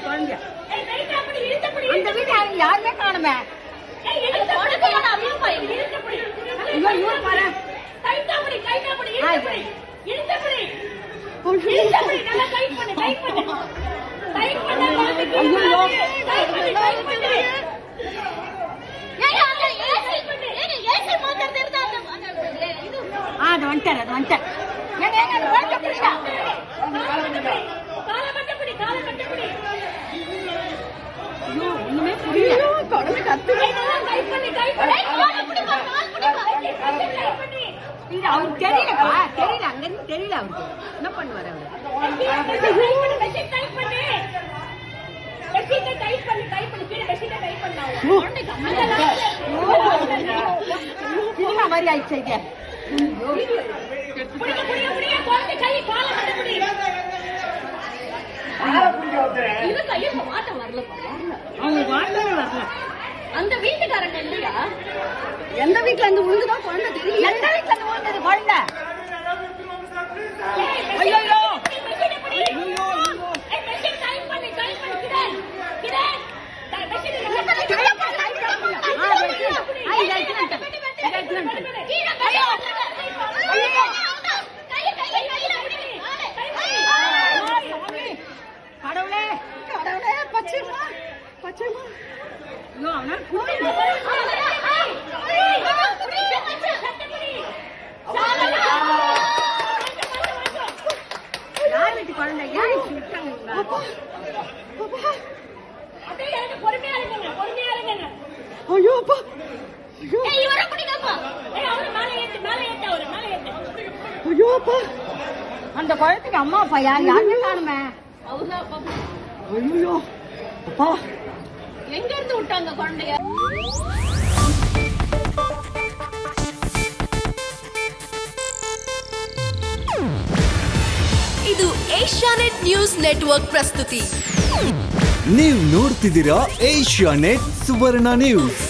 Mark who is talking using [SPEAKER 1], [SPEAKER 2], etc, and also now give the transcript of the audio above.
[SPEAKER 1] குழந்தை அந்த வீட்டு யாருமே காணுமே. அது வந்துட்டார் அது வந்துட்டார். ஒண்ணுமே புரியல. அவருக்கு தெரியலப்பா, தெரியல அங்க இருந்து தெரியல. அவருக்கு என்ன பண்ணுவாரு அவரு? மாதிரி ஆயிடுச்சு.
[SPEAKER 2] அந்த வீட்டுக்காரங்க இல்லையா?
[SPEAKER 1] எந்த வீட்டுல இருந்து உழுந்துதான் குழந்தை தெரியும். எந்த வீட்டுல இருந்து உழுந்தது குழந்தை? ஐயோ கடவுளே கடவுளே பச்சைமா பச்சைமா. ஐயோ அவனா யார் வீட்டு குழந்தை? ஏன் விட்டாங்க? ஐயோ அப்பா ஐயோ அப்பா. அந்த குழந்தைக்கு அம்மா அப்பா யார்? யாருமே காணுமே. ஐயோ அப்பா
[SPEAKER 2] எங்க இருந்து விட்டாங்க குழந்தைய?
[SPEAKER 3] ಇದು ಏಷ್ಯಾನೆಟ್ ನ್ಯೂಸ್ ನೆಟ್ವರ್ಕ್ ಪ್ರಸ್ತುತಿ.
[SPEAKER 4] ನೀವು ನೋಡ್ತಿದ್ದೀರಾ ಏಷ್ಯಾನೆಟ್ ಸುವರ್ಣ ನ್ಯೂಸ್.